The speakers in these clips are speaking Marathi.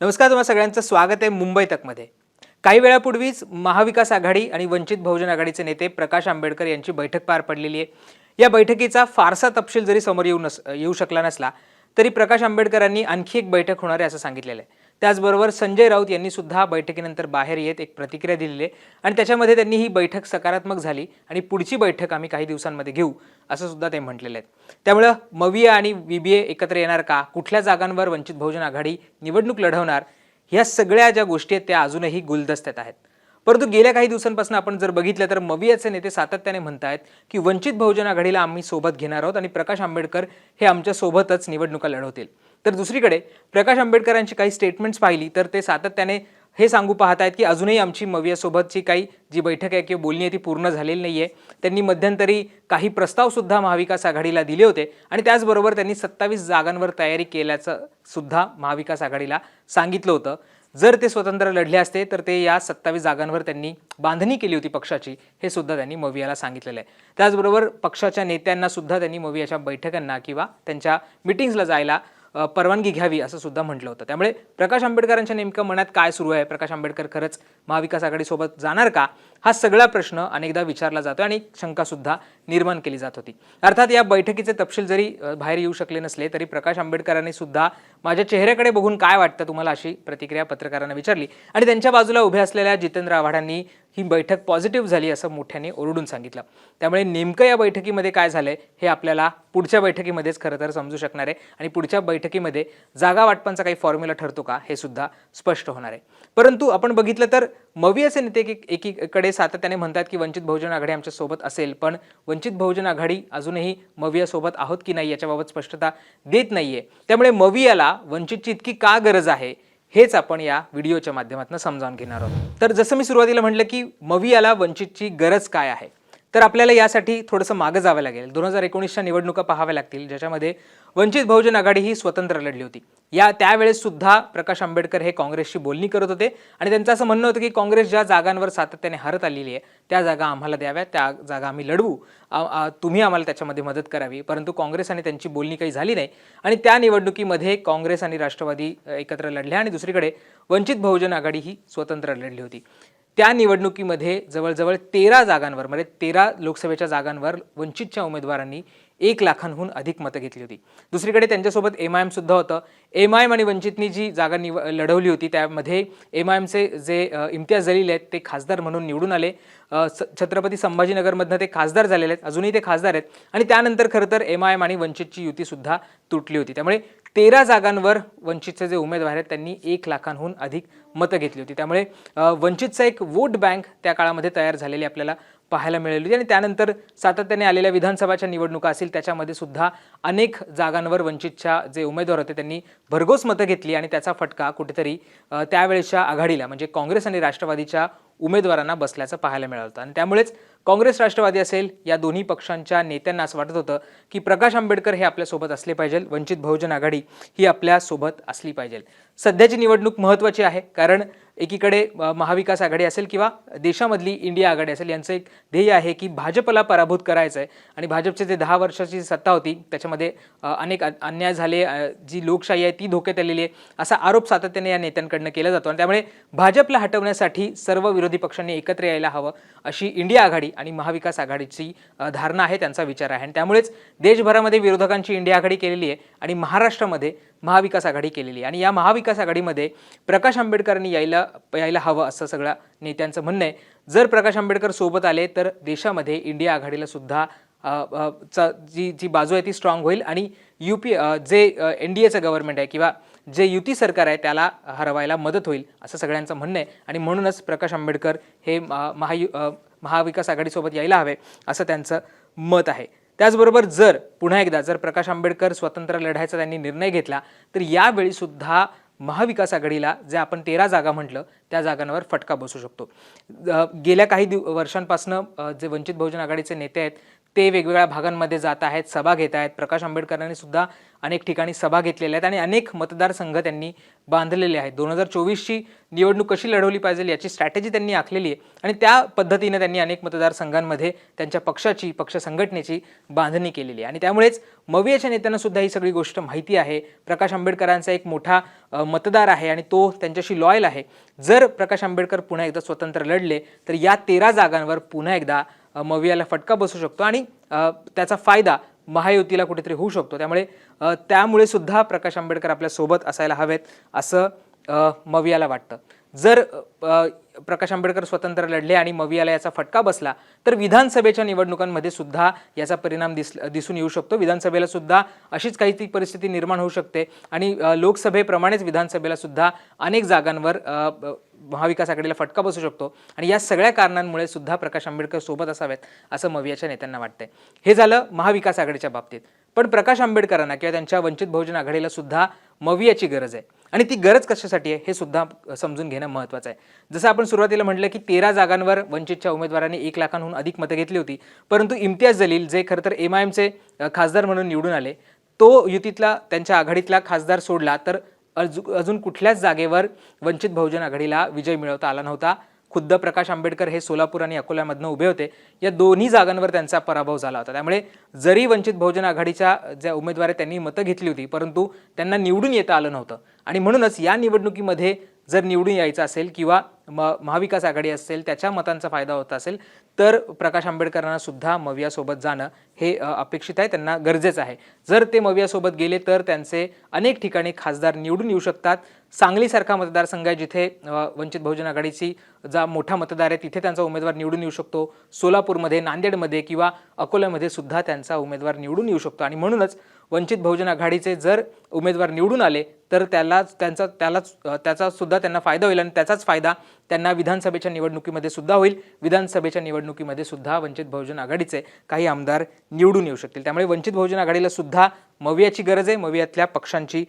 नमस्कार, तुम्हा सगळ्यांचं स्वागत आहे मुंबई तकमध्ये। काही वेळापूर्वीच महाविकास आघाडी आणि वंचित बहुजन आघाडीचे नेते प्रकाश आंबेडकर यांची बैठक पार पडलेली आहे। या बैठकीचा फारसा तपशील जरी समोर येऊ शकला नसला तरी प्रकाश आंबेडकरांनी आणखी एक बैठक होणार आहे असं सांगितलेलं आहे। त्याचबरोबर संजय राऊत यांनी सुद्धा बैठकीनंतर बाहेर येत एक प्रतिक्रिया दिलेली आहे आणि त्याच्यामध्ये त्यांनी ही बैठक सकारात्मक झाली आणि पुढची बैठक आम्ही काही दिवसांमध्ये घेऊ असं सुद्धा ते म्हटलेले आहेत। त्यामुळे मविया आणि व्हीबीए एकत्र येणार का, कुठल्या जागांवर वंचित बहुजन आघाडी निवडणूक लढवणार, ह्या सगळ्या ज्या गोष्टी आहेत त्या अजूनही गुलदस्त्यात आहेत। परंतु गेल्या काही दिवसांपासून आपण जर बघितलं तर मवियाचे नेते सातत्याने म्हणतात की वंचित बहुजन आघाडीला आम्ही सोबत घेणार आहोत आणि प्रकाश आंबेडकर हे आमच्या सोबतच निवडणुका लढवतील। तर दुसरीकडे प्रकाश आंबेडकरांची काही स्टेटमेंट्स पाहिली तर ते सातत्याने हे सांगू पाहत आहेत की अजूनही आमची मविया सोबतची काही जी बैठक आहे किंवा बोलणी आहे ती पूर्ण झालेली नाहीये। त्यांनी मध्यंतरी काही प्रस्ताव सुद्धा महाविकास आघाडीला दिले होते आणि त्याचबरोबर त्यांनी 27 जागांवर तयारी केल्याचं सुद्धा महाविकास आघाडीला सांगितलं होतं। जर ते स्वतंत्र लढले असते तर ते या 27 जागांवर त्यांनी बांधणी केली होती पक्षाची, हे सुद्धा त्यांनी मवियाला सांगितलेलं आहे। त्याचबरोबर पक्षाच्या नेत्यांना सुद्धा त्यांनी मवियाच्या बैठकांना किंवा त्यांच्या मीटिंग्सला जायला परवानगी घ्यावी असं सुद्धा म्हटलं होतं। त्यामुळे प्रकाश आंबेडकरांच्या नेमकं मनात काय सुरू आहे, प्रकाश आंबेडकर खरंच महाविकास आघाडीसोबत जाणार का, हा सगळा प्रश्न अनेकदा विचारला जातो आणि शंका सुद्धा निर्माण केली जात होती। अर्थात या बैठकीचे तपशील जरी बाहेर येऊ शकले नसले तरी प्रकाश आंबेडकरांनी सुद्धा माझ्या चेहऱ्याकडे बघून काय वाटतं तुम्हाला अशी प्रतिक्रिया पत्रकारांना विचारली आणि त्यांच्या बाजूला उभे असलेल्या जितेंद्र आव्हाडांनी ही बैठक पॉझिटिव्ह झाली असं मोठ्याने ओरडून सांगितलं। त्यामुळे नेमकं या बैठकीमध्ये काय झालंय हे आपल्याला पुढच्या बैठकीमध्येच खरं तर समजू शकणार आहे आणि पुढच्या बैठकीमध्ये जागा वाटपांचा काही फॉर्म्युला ठरतो का हे सुद्धा स्पष्ट होणार आहे। परंतु आपण बघितलं तर मवियाचे नेते एकीकडे सातत्याने म्हणतात की वंचित बहुजन आघाडी आमच्या सोबत असेल, पण वंचित बहुजन आघाडी अजूनही मविया सोबत आहोत की नाही याच्याबाबत स्पष्टता देत नाहीये। त्यामुळे मवियाला वंचितची इतकी का गरज आहे हेच आपण या व्हिडिओच्या माध्यमातून समजावून घेणार आहोत। तर जसं मी सुरुवातीला म्हटलं की मवियाला वंचितची गरज काय आहे, तर आपल्याला यासाठी थोडंसं मागे जावं लागेल। 2019च्या निवडणुका पाहाव्या लागतील ज्याच्यामध्ये वंचित बहुजन आघाडी ही स्वतंत्र लढली होती। त्यावेळेस सुद्धा प्रकाश आंबेडकर हे काँग्रेसशी बोलणी करत होते आणि त्यांचं असं म्हणणं होतं की काँग्रेस ज्या जागांवर सातत्याने हरत आलेली आहे त्या जागा आम्हाला द्याव्या, त्या जागा आम्ही लढवू, तुम्ही आम्हाला त्याच्यामध्ये मदत करावी। परंतु काँग्रेस आणि त्यांची बोलणी काही झाली नाही आणि त्या निवडणुकीमध्ये काँग्रेस आणि राष्ट्रवादी एकत्र लढले आणि दुसरीकडे वंचित बहुजन आघाडी ही स्वतंत्र लढली होती। त्या निवडणुकीमध्ये जवळजवळ 13 जागांवर म्हणजे 13 लोकसभेच्या जागांवर वंचितच्या उमेदवारांनी 1 लाखांहून अधिक मतं घेतली होती। दुसरीकडे त्यांच्यासोबत एमआयएम सुद्धा होतं। एमआयएम आणि वंचितनी जी जागा लढवली होती त्यामध्ये एमआयएमचे जे इम्तियाज जलील आहेत ते खासदार म्हणून निवडून आले। छत्रपती संभाजीनगरमधनं ते खासदार झालेले आहेत, अजूनही ते खासदार आहेत आणि त्यानंतर खरं तर एमआयएम आणि वंचितची युती सुद्धा तुटली होती। त्यामुळे 13 जागांवर वंचितचे जे उमेदवार आहेत त्यांनी 1 लाखांहून अधिक मतं घेतली होती। त्यामुळे वंचितचा एक वोट बँक त्या काळामध्ये तयार झालेली आपल्याला पाहायला मिळाली होती आणि त्यानंतर सातत्याने आलेल्या विधानसभाच्या निवडणुका असेल त्याच्यामध्ये सुद्धा अनेक जागांवर वंचितच्या जे उमेदवार होते त्यांनी भरघोस मतं घेतली आणि त्याचा फटका कुठेतरी त्यावेळेच्या आघाडीला म्हणजे काँग्रेस आणि राष्ट्रवादीच्या उमेदवारांना बसल्याचं पाहायला मिळालं होतं आणि त्यामुळेच काँग्रेस राष्ट्रवादी असेल या दोन्ही पक्षांच्या नेत्यांना असं वाटत होतं की प्रकाश आंबेडकर हे आपल्या सोबत असले पाहिजे, वंचित बहुजन आघाडी ही आपल्या सोबत असली पाहिजे। सध्याची निवडणूक महत्त्वाची आहे कारण एकीकडे महाविकास आघाडी असेल किंवा देशामधली इंडिया आघाडी असेल यांचं एक ध्येय आहे की भाजपला पराभूत करायचं आहे आणि भाजपचे जे 10 वर्षाची सत्ता होती त्याच्यामध्ये अनेक अन्याय झाले, जी लोकशाही आहे ती धोक्यात आलेली आहे असा आरोप सातत्याने या नेत्यांकडनं केला जातो आणि त्यामुळे भाजपला हटवण्यासाठी सर्व विरोधी पक्षांनी एकत्र यायला हवं अशी इंडिया आघाडी आणि महाविकास आघाडीची धारणा आहे, त्यांचा विचार आहे आणि त्यामुळेच देशभरामध्ये विरोधकांची इंडिया आघाडी केलेली आहे आणि महाराष्ट्रामध्ये महाविकास आघाडी केलेली आहे आणि या महाविकास आघाडीमध्ये प्रकाश आंबेडकरांनी यायला हवं असं सगळ्या नेत्यांचं म्हणणं आहे। जर प्रकाश आंबेडकर सोबत आले तर देशामध्ये इंडिया आघाडीला सुद्धा जी बाजू आहे ती स्ट्रॉंग होईल आणि जे एनडीएचं गव्हर्नमेंट आहे किंवा जे युती सरकार आहे त्याला हरवायला मदत होईल असं सगळ्यांचं म्हणणं आहे आणि म्हणूनच प्रकाश आंबेडकर हे महाविकास आघाडीसोबत यायला हवे असं त्यांचं मत आहे। त्याचबरोबर पुन्हा एकदा जर प्रकाश आंबेडकर स्वतंत्र लढायचा त्यांनी निर्णय घेतला तर यावेळी सुद्धा महाविकास आघाडीला जे आपण 13 जागा म्हटलं त्या जागांवर फटका बसू शकतो। गेल्या काही वर्षांपासून जे वंचित बहुजन आघाडीचे नेते आहेत ते वेगवेगळ्या भागांमध्ये जात आहेत, सभा घेत आहेत. प्रकाश आंबेडकरांनी सुद्धा अनेक ठिकाणी सभा घेतलेल्या आहेत आणि अनेक मतदारसंघ त्यांनी बांधलेले आहेत. 2024ची निवडणूक कशी लढवली पाहिजे याची स्ट्रॅटेजी त्यांनी आखलेली आहे आणि त्या पद्धतीने त्यांनी अनेक मतदारसंघांमध्ये त्यांच्या पक्षाची, पक्ष संघटनेची बांधणी केलेली आहे आणि त्यामुळेच मवियाच्या नेत्यांना सुद्धा ही सगळी गोष्ट माहिती आहे. प्रकाश आंबेडकरांचा एक मोठा मतदार आहे आणि तो त्यांच्याशी लॉयल आहे. जर प्रकाश आंबेडकर पुन्हा एकदा स्वतंत्र लढले तर या 13 जागांवर पुन्हा एकदा मवियाला फटका बसू शकतो आणि त्याचा फायदा महायुतीला कुठेतरी होऊ शकतो. त्यामुळे सुद्धा प्रकाश आंबेडकर आपल्या सोबत असायला हवेत असं मवियाला वाटतं. जर प्रकाश आंबेडकर स्वतंत्र लढले आणि मवियाला याचा फटका बसला तर विधानसभेच्या निवडणुकांमध्ये सुद्धा याचा परिणाम दिसून येऊ शकतो. विधानसभेला सुद्धा अशीच काही ती परिस्थिती निर्माण होऊ शकते आणि लोकसभेप्रमाणेच विधानसभेला सुद्धा अनेक जागांवर महाविकास आघाडीला फटका बसू शकतो आणि या सगळ्या कारणांमुळे सुद्धा प्रकाश आंबेडकर सोबत असावेत असं मवियाच्या नेत्यांना वाटतंय. हे झालं महाविकास आघाडीच्या बाबतीत. पण प्रकाश आंबेडकरांना किंवा त्यांच्या वंचित बहुजन आघाडीला सुद्धा मवियाची गरज आहे आणि ती गरज कशासाठी आहे हे सुद्धा समजून घेणं महत्त्वाचं आहे. जसं आपण सुरुवातीला म्हटलं की 13 जागांवर वंचितच्या उमेदवारांनी 1 लाखांहून अधिक मतं घेतली होती, परंतु इम्तियाज जलील जे खरं तर MIMचे खासदार म्हणून निवडून आले, तो युतीतला त्यांच्या आघाडीतला खासदार सोडला तर अजून कुठल्याच जागेवर वंचित बहुजन आघाडीला विजय मिळवता आला नव्हता. खुद्द प्रकाश आंबेडकर हे सोलापूर आणि अकोल्यामधनं उभे होते. या दोन्ही जागांवर त्यांचा पराभव झाला होता. त्यामुळे जरी वंचित बहुजन आघाडीच्या ज्या उमेदवार त्यांनी मतं घेतली होती, परंतु त्यांना निवडून येता आलं नव्हतं आणि म्हणूनच या निवडणुकीमध्ये जर निवडून यायचं असेल किंवा महाविकास आघाडी असेल त्याच्या मतांचा फायदा होत असेल तर प्रकाश आंबेडकरांना सुद्धा मवियासोबत जाणं हे अपेक्षित आहे, त्यांना गरजेचं आहे. जर ते मवियासोबत गेले तर त्यांचे अनेक ठिकाणी खासदार निवडून येऊ शकतात. सांगलीसारखा मतदारसंघ आहे जिथे वंचित बहुजन आघाडीची जा मोठा मतदार आहे तिथे त्यांचा उमेदवार निवडून येऊ शकतो. सोलापूरमध्ये, नांदेडमध्ये किंवा अकोल्यामध्ये सुद्धा त्यांचा उमेदवार निवडून येऊ शकतो आणि म्हणूनच वंचित बहुजन आघाडीचे जर उमेदवार निवडून आले तर त्याचा सुद्धा त्यांना फायदा होईल आणि त्याचाच फायदा त्यांना विधानसभेच्या निवडणुकीमध्ये सुद्धा होईल. विधानसभेच्या निवडणुकीमध्ये सुद्धा वंचित बहुजन आघाडीचे काही आमदार निवडून येऊ शकतील. त्यामुळे वंचित बहुजन आघाडीला सुद्धा मवियाची गरज आहे, मवियातल्या पक्षांची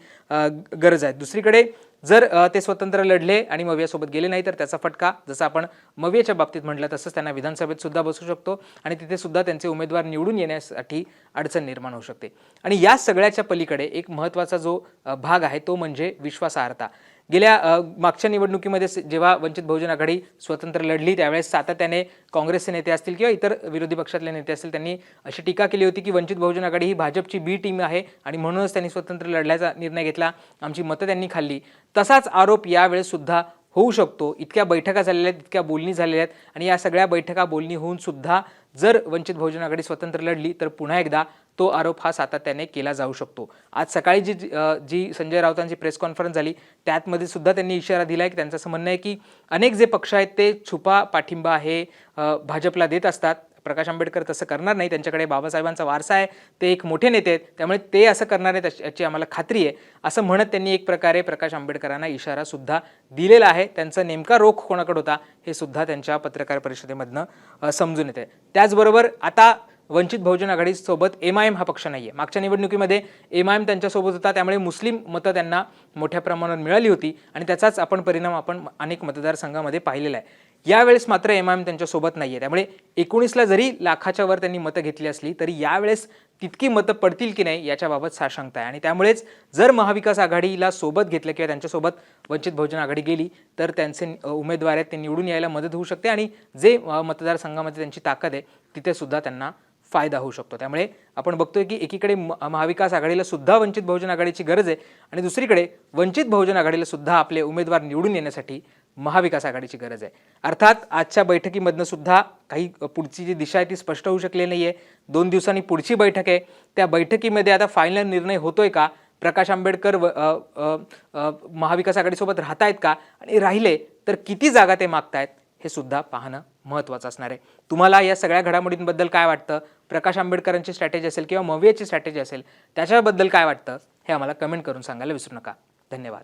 गरज आहे. दुसरीकडे जर ते स्वतंत्र लढले आणि मवियासोबत गेले नाही तर त्याचा फटका जसं आपण मवियाच्या बाबतीत म्हटलं तसंच त्यांना विधानसभेत सुद्धा बसू शकतो आणि तिथे सुद्धा त्यांचे उमेदवार निवडून येण्यासाठी अडचण निर्माण होऊ शकते. आणि या सगळ्याच्या पलीकडे एक महत्त्वाचा जो भाग आहे तो म्हणजे विश्वासार्हता. गेल्या मागच्या निवडणुकीमध्ये जेव्हा वंचित बहुजन आघाडी स्वतंत्र लढली त्यावेळेस सातत्याने काँग्रेसचे नेते असतील किंवा इतर विरोधी पक्षातले नेते असतील त्यांनी अशी टीका केली होती की वंचित बहुजन आघाडी ही भाजपची बी टीम आहे आणि म्हणूनच त्यांनी स्वतंत्र लढण्याचा निर्णय घेतला, आमची मतं त्यांनी खाल्ली. तसाच आरोप यावेळेस सुद्धा होऊ शकतो. इतक्या बैठका झालेल्या आहेत, इतक्या बोलणी झालेल्या आहेत आणि या सगळ्या बैठका बोलणी होऊन सुद्धा जर वंचित बहुजन आघाडी स्वतंत्र लढली तर पुन्हा एकदा तो आरोप हा सातत्याने केला जाऊ शकतो. आज सकाळी जी संजय राऊतांची प्रेस कॉन्फरन्स झाली त्यामध्ये सुद्धा त्यांनी इशारा दिला आहे की त्यांचं असं म्हणणं आहे की अनेक जे पक्ष आहेत ते छुपा पाठिंबा हे भाजपला देत असतात. प्रकाश आंबेडकर तसं करणार नाही, त्यांच्याकडे बाबासाहेबांचा वारसा आहे, ते एक मोठे नेते आहेत, त्यामुळे ते असं करणार आहेत याची आम्हाला खात्री आहे असं म्हणत त्यांनी एक प्रकारे प्रकाश आंबेडकरांना इशारा सुद्धा दिलेला आहे. त्यांचा नेमका रोख कोणाकडे होता हे सुद्धा त्यांच्या पत्रकार परिषदेमधनं समजून येते. त्याचबरोबर आता वंचित बहुजन आघाडीसोबत MIM हा पक्ष नाही आहे. मागच्या निवडणुकीमध्ये MIM त्यांच्यासोबत होता, त्यामुळे मुस्लिम मतं त्यांना मोठ्या प्रमाणावर मिळाली होती आणि त्याचाच परिणाम आपण अनेक मतदारसंघामध्ये पाहिलेला आहे. यावेळेस मात्र MIM त्यांच्यासोबत नाही आहे. त्यामुळे 19ला जरी लाखाच्या वर त्यांनी मतं घेतली असली तरी यावेळेस तितकी मतं पडतील की नाही याच्याबाबत साशंकता आहे आणि त्यामुळेच जर महाविकास आघाडीला सोबत घेतलं किंवा त्यांच्यासोबत वंचित बहुजन आघाडी गेली तर त्यांचे उमेदवार आहेत ते निवडून यायला मदत होऊ शकते आणि जे मतदारसंघामध्ये त्यांची ताकद आहे तिथे सुद्धा त्यांना फायदा होऊ शकतो. त्यामुळे आपण बघतोय की एकीकडे महाविकास आघाडीला सुद्धा वंचित बहुजन आघाडीची गरज आहे आणि दुसरीकडे वंचित बहुजन आघाडीला सुद्धा आपले उमेदवार निवडून येण्यासाठी महाविकास आघाडीची गरज आहे. अर्थात आजच्या बैठकीमधनं सुद्धा काही पुढची जी दिशा आहे ती स्पष्ट होऊ शकली नाही आहे. 2 दिवसांनी पुढची बैठक आहे. त्या बैठकीमध्ये आता फायनल निर्णय होतोय का, प्रकाश आंबेडकर महाविकास आघाडीसोबत राहतायत का आणि राहिले तर किती जागा ते मागतायत हे सुद्धा पाहणं महत्त्वाचं असणार आहे. तुम्हाला या सगळ्या घडामोडींबद्दल काय वाटतं, प्रकाश आंबेडकरांची स्ट्रॅटेजी असेल किंवा मवियाची स्ट्रॅटेजी असेल त्याच्याबद्दल काय वाटतं हे आम्हाला कमेंट करून सांगायला विसरू नका. धन्यवाद.